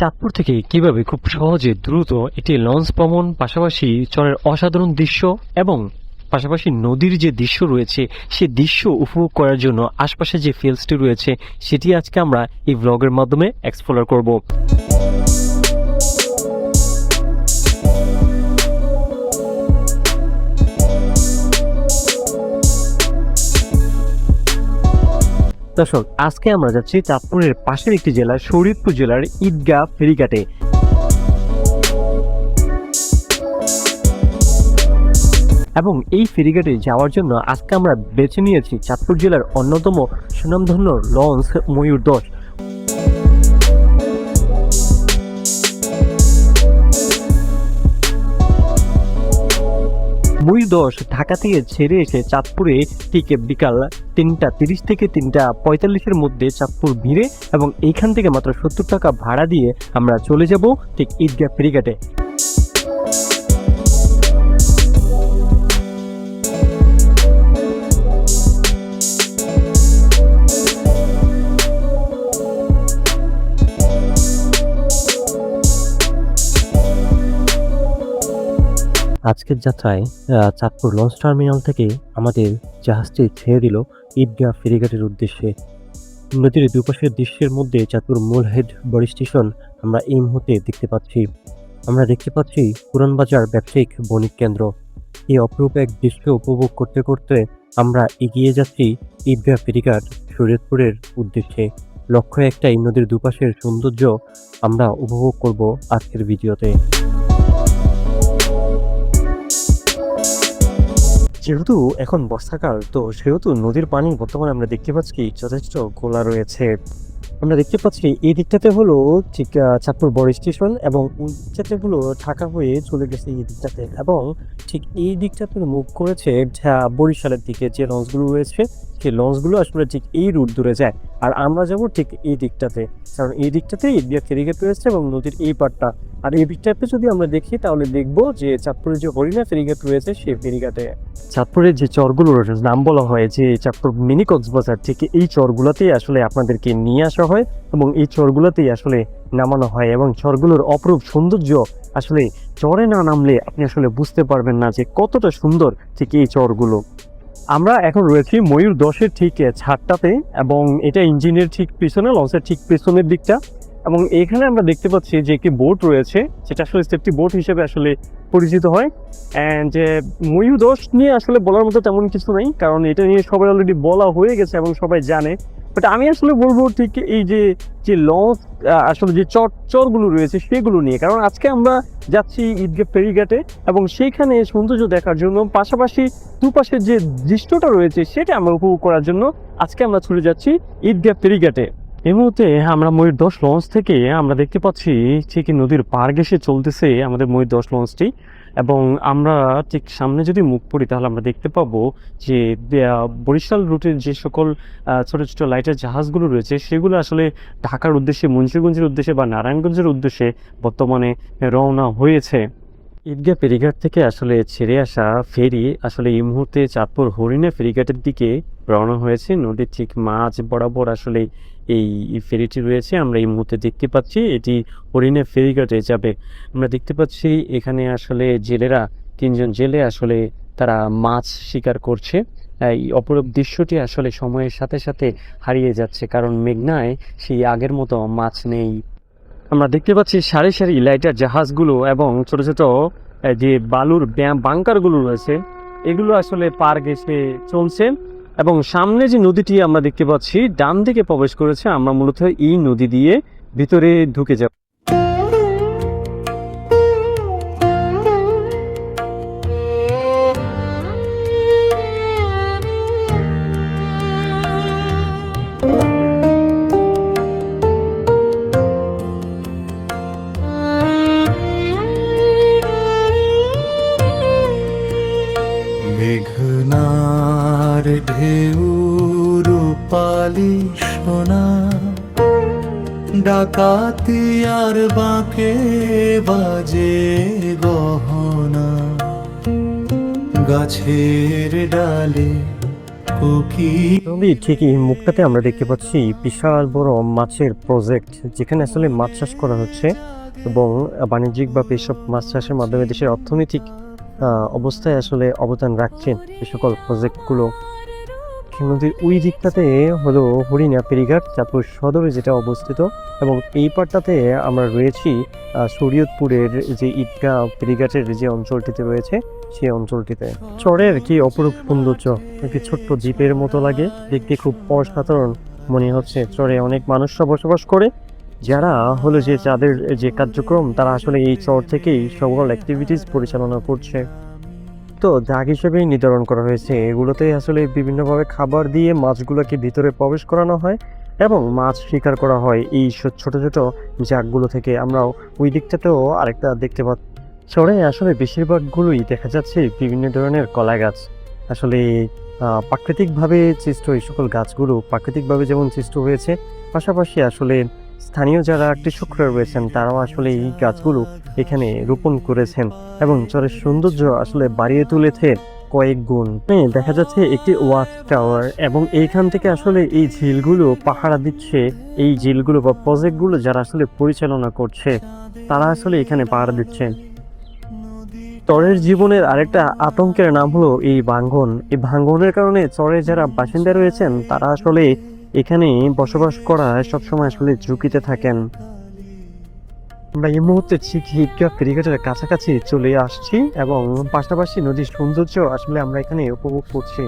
চাঁদপুর থেকে কিভাবে খুব সহজে দ্রুত একটি লঞ্চ ভ্রমণ, পাশাপাশি চরের অসাধারণ দৃশ্য এবং পাশাপাশি নদীর যে দৃশ্য রয়েছে সে দৃশ্য উপভোগ করার জন্য আশপাশে যে ফিল্ডসটি রয়েছে সেটি আজকে আমরা এই ব্লগের মাধ্যমে এক্সপ্লোর করব। দর্শক, আজকে আমরা যাচ্ছি চাঁদপুরের পাশের একটি জেলা শরীয়তপুর জেলার ঈদগাহ ফেরিঘাটে। এবং এই ফেরিঘাটে যাওয়ার জন্য আজকে আমরা বেছে নিয়েছি চাঁদপুর জেলার অন্যতম সুনামধন্য লঞ্চ ময়ূর 10। ময়ূর 10 ঢাকা থেকে ছেড়ে এসে চাঁদপুরে ঠিক বিকাল 3:30 থেকে 3:45-এর মধ্যে চাঁদপুর ভিড়ে এবং এইখান থেকে মাত্র 70 টাকা ভাড়া দিয়ে আমরা চলে যাব ঠিক ঈদগাহ ফেরিঘাটে। আজকের যাত্রায় চাঁদপুর লঞ্চ টার্মিনাল থেকে আমাদের জাহাজটি ছেড়ে দিল ঈদগাহ ফেরিঘাটের উদ্দেশ্যে। নদীর দুপাশের দৃশ্যের মধ্যে চাঁদপুর মূল হেড বড়ি স্টেশন আমরা এই মুহূর্তে দেখতে পাচ্ছি। আমরা দেখতে পাচ্ছি পুরান বাজার ব্যবসায়িক বণিক কেন্দ্র। এই অপরূপ এক দৃশ্য উপভোগ করতে করতে আমরা এগিয়ে যাচ্ছি ঈদগাহ ফেরিঘাট শরীয়তপুরের উদ্দেশ্যে। লক্ষ্য একটাই, নদীর দুপাশের সৌন্দর্য আমরা উপভোগ করব আজকের ভিডিওতে। যেহেতু এখন বর্ষাকাল, তো সেহেতু নদীর পানি বর্তমানে আমরা দেখতে পাচ্ছি যথেষ্ট ঘোলা রয়েছে। আমরা দেখতে পাচ্ছি এই দিকটাতে হলো ঠিক চাঁদপুর বড় স্টেশন এবং ওই দিকটাতে হলো ঢাকা হয়ে চলে গেছে এই দিকটাতে, এবং ঠিক এই দিকটাতে মুভ করেছে বরিশালের দিকে যে লঞ্চগুলো রয়েছে সেই লঞ্চগুলো আসলে ঠিক এই রুট ধরে যায়। আর আমরা যাব ঠিক এই দিকটাতে, কারণ এই দিকটাতে ঈদগাহ ফেরিঘাট রয়েছে এবং নদীর এই পাটটা। আর এই দিকটাতে যদি আমরা দেখি তাহলে দেখবো যে চাঁদপুরের যে হরিণা ফেরিঘাট রয়েছে সেই ফেরিঘাটে চাঁদপুরের যে চরগুলোর নাম বলা হয় যে চাঁদপুর মিনি কক্সবাজার, ঠিক এই চরগুলোতেই আসলে আপনাদেরকে নিয়ে আসা হয় এবং এই চরগুলোতেই আসলে নামানো হয়। এবং চরগুলোর অপরূপ সৌন্দর্য আসলে চরে না নামলে আপনি আসলে বুঝতে পারবেন না যে কতটা সুন্দর ঠিক এই চরগুলো। আমরা এখন রয়েছি ময়ূর 10-এর ঠিক ছাদটাতে, এবং এটা ইঞ্জিনের ঠিক পিছনে, লঞ্চের ঠিক পিছনের দিকটা। এবং এখানে আমরা দেখতে পাচ্ছি যে একটি বোট রয়েছে, যেটা আসলে সেফটি বোট হিসেবে আসলে পরিচিত হয়। অ্যান্ড ময়ূর 10 নিয়ে আসলে বলার মতো তেমন কিছু নেই, কারণ এটা নিয়ে সবাই অলরেডি বলা হয়ে গেছে এবং সবাই জানে। বাট আমি আসলে বলবো ঠিক এই যে লঞ্চ আসলে যে চরগুলো রয়েছে সেগুলো নিয়ে, কারণ আজকে আমরা যাচ্ছি ঈদগাহ ফেরিঘাটে এবং সেইখানে সৌন্দর্য দেখার জন্য, পাশাপাশি দুপাশের যে দৃশ্যটা রয়েছে সেটা আমরা উপভোগ করার জন্য আজকে আমরা চলে যাচ্ছি ঈদগাহ ফেরিঘাটে। এই মুহূর্তে আমরা ময়ূর 10 লঞ্চ থেকে আমরা দেখতে পাচ্ছি ঠিক নদীর পার ঘেঁষে চলতেছে আমাদের ময়ূর 10 লঞ্চটি। এবং আমরা ঠিক সামনে যদি মুখ পড়ি তাহলে আমরা দেখতে পাবো যে বরিশাল রুটের যে সকল ছোট ছোট লাইটের জাহাজগুলো রয়েছে সেগুলো আসলে ঢাকার উদ্দেশ্যে, মুন্সিগঞ্জের উদ্দেশ্যে বা নারায়ণগঞ্জের উদ্দেশ্যে বর্তমানে রওনা হয়েছে। ঈদগাহ ফেরিঘাট থেকে আসলে ছেড়ে আসা ফেরি আসলে এই মুহূর্তে চাঁদপুর হরিণা ফেরিঘাটের দিকে রওনা হয়েছে। নদীর ঠিক মাঝ বরাবর আসলে এই ফেরিটি রয়েছে। আমরা এই মুহূর্তে দেখতে পাচ্ছি এটি হরিণা ফেরিঘাটে যাবে। আমরা দেখতে পাচ্ছি এখানে আসলে জেলেরা, 3জন জেলে আসলে তারা মাছ শিকার করছে। এই অপরূপ দৃশ্যটি আসলে সময়ের সাথে সাথে হারিয়ে যাচ্ছে, কারণ মেঘনায় সেই আগের মতো মাছ নেই। আমরা দেখতে পাচ্ছি সারি সারি লাইটার জাহাজগুলো এবং ছোট ছোট যে বালুর বাংকারগুলো রয়েছে এগুলো আসলে পার ঘেঁষে চলছে। এবং সামনে যে নদীটি আমরা দেখতে পাচ্ছি ডান দিকে প্রবেশ করেছে, আমরা মূলত এই নদী দিয়ে ভিতরে ঢুকে যাব। মেঘনার ঢেউ রূপালি সোনা, ডাকাতি আর বাঁকে বাজে গহনা। গাছের ডালে কোকিল নদী ঠিকই মুখটাতে আমরা দেখতে পাচ্ছি বিশাল বড় মাছের প্রজেক্ট, যেখানে আসলে মাছ চাষ করা হচ্ছে এবং বাণিজ্যিক বা এসব মাছ চাষের মাধ্যমে দেশের অর্থনৈতিক অবস্থায় আসলে অবদান রাখছেন এই সকল প্রজেক্টগুলো। নদীর ওই দিকটাতে হলো হরিণা ফেরিঘাট, চাঁদপুর সদরে যেটা অবস্থিত, এবং এই পাটটাতে আমরা রয়েছি শরীয়তপুরের যে ঈদগাহ ফেরিঘাটের যে অঞ্চলটিতে রয়েছে সেই অঞ্চলটিতে। চরের কি অপরূপ সৌন্দর্য, একটি ছোট্ট দ্বীপের মতো লাগে দেখতে, খুব অসাধারণ মনে হচ্ছে। চরে অনেক মানুষরা বসবাস করে, যারা হলো যে যাদের যে কার্যক্রম তারা আসলে এই চর থেকেই সকল অ্যাক্টিভিটিস পরিচালনা করছে। তো দাগ হিসেবেই নির্ধারণ করা হয়েছে, এগুলোতে আসলে বিভিন্নভাবে খাবার দিয়ে মাছগুলোকে ভিতরে প্রবেশ করানো হয় এবং মাছ শিকার করা হয় এই ছোট ছোট জাগগুলো থেকে। আমরা ওই দিকটাতেও আরেকটা দেখতে পাচ্ছি। চরে আসলে বেশিরভাগগুলোই দেখা যাচ্ছে বিভিন্ন ধরনের কলা গাছ। আসলে প্রাকৃতিকভাবে সৃষ্ট এই সকল গাছগুলো প্রাকৃতিকভাবে যেমন সৃষ্ট হয়েছে, পাশাপাশি আসলে স্থানীয় যারা কৃষকরা রয়েছেন তারাও আসলে এই গাছগুলো এখানে রোপণ করেছেন এবং চরের সৌন্দর্য আসলে বাড়িয়ে তুলেছে কয়েক গুণ। দেখা যাচ্ছে একটি ওয়াচ টাওয়ার, এবং এইখান থেকে আসলে এই ঝিলগুলো পাহারা দিচ্ছে, এই ঝিলগুলো বা প্রজেক্টগুলো যারা আসলে পরিচালনা করছে তারা আসলে এখানে পাহারা দিচ্ছে। চরের জীবনের আরেকটা আতঙ্কের নাম হলো এই ভাঙ্গন। এই ভাঙ্গনের কারণে চরের যারা বাসিন্দা রয়েছেন তারা আসলে এখানে বসবাস করা সবসময় আসলে ঝুঁকিতে থাকেন। আমরা এই মুহূর্তে ঠিক ঈদগাহ ফেরিঘাটের কাছাকাছি চলে আসছি এবং পাশাপাশি নদীর সৌন্দর্য আসলে আমরা এখানে উপভোগ করছি।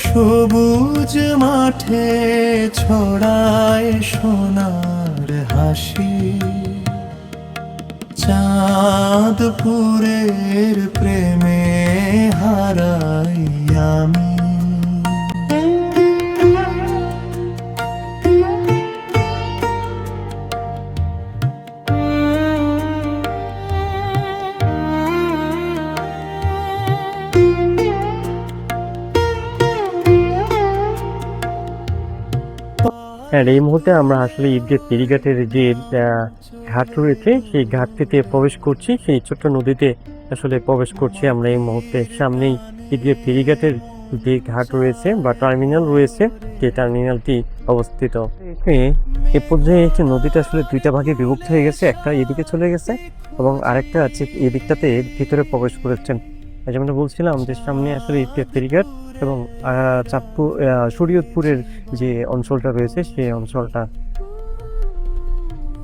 সবুজ মাঠে ছড়ায় সোনার হাসি, চাঁদপুরের প্রেমে হারাই আমি। হ্যাঁ, এই মুহূর্তে আমরা আসলে ঈদগাহ ফেরিঘাটের যে ঘাট রয়েছে সেই ঘাটটিতে প্রবেশ করছি, সেই ছোট্ট নদীতে আসলে প্রবেশ করছি আমরা এই মুহূর্তে। সামনেই ঈদগাহ ফেরিঘাটের যে ঘাট রয়েছে বা টার্মিনাল রয়েছে সেই টার্মিনালটি অবস্থিত। এ পর্যায়ে একটি নদীটা আসলে দুইটা ভাগে বিভক্ত হয়ে গেছে, একটা এদিকে চলে গেছে এবং আরেকটা আছে এই দিকটাতে ভিতরে প্রবেশ করেছেন। যেমনটা বলছিলাম যে সামনে আসলে ঈদগাহ ফেরিঘাট এবং চাঁদপুর শরীয়তপুরের যে অঞ্চলটা রয়েছে সেই অঞ্চলটা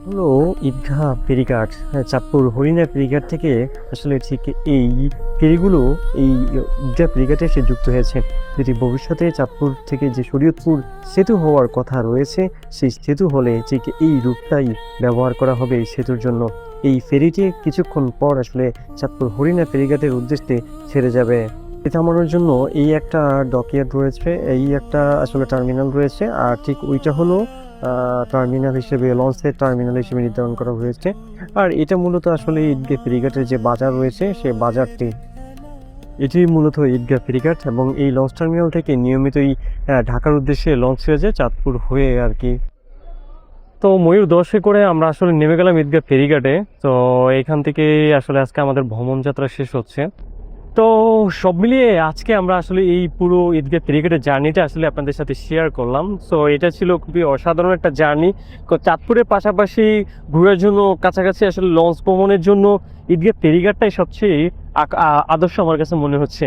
হলো ঈদগাহ ফেরিঘাট। চাঁদপুর হরিণা ফেরিঘাট থেকে আসলে ঠিক এই ফেরিগুলো এই ঈদগাহ ফেরিঘাটে এসে যুক্ত হয়েছে। যদি ভবিষ্যতে চাঁদপুর থেকে যে শরীয়তপুর সেতু হওয়ার কথা রয়েছে সেই সেতু হলে ঠিক এই রূপটাই ব্যবহার করা হবে এই সেতুর জন্য। এই ফেরিটি কিছুক্ষণ পর আসলে চাঁদপুর হরিণা ফেরিঘাটের উদ্দেশ্যে ছেড়ে যাবে। থামানোর জন্য এই একটা ডকইয়ার্ড রয়েছে, এই একটা আসলে টার্মিনাল রয়েছে, আর ঠিক ওইটা হলো টার্মিনাল হিসেবে, লঞ্চের টার্মিনাল হিসেবে নির্ধারণ করা হয়েছে। আর এটা মূলত আসলে ঈদগাহ ফেরিঘাটের যে বাজার রয়েছে সেই বাজারটি, এটি মূলত ঈদগাহ ফেরিঘাট এবং এই লঞ্চ টার্মিনাল থেকে নিয়মিতই ঢাকার উদ্দেশ্যে লঞ্চ হয়ে যায় চাঁদপুর হয়ে আর কি। তো ময়ূর 10-এ করে আমরা আসলে নেমে গেলাম ঈদগাহ ফেরিঘাটে। তো এখান থেকে আসলে আজকে আমাদের ভ্রমণ যাত্রা শেষ হচ্ছে। তো সব মিলিয়ে আজকে আমরা আসলে এই পুরো ঈদগাহ ফেরিঘাটের জার্নিটা আসলে আপনাদের সাথে শেয়ার করলাম। সো এটা ছিল খুবই অসাধারণ একটা জার্নি। চাঁদপুরের পাশাপাশি ঘোরার জন্য কাছাকাছি আসলে লঞ্চ ভ্রমণের জন্য ঈদগাহ ফেরিঘাটটাই সবচেয়ে আদর্শ আমার কাছে মনে হচ্ছে।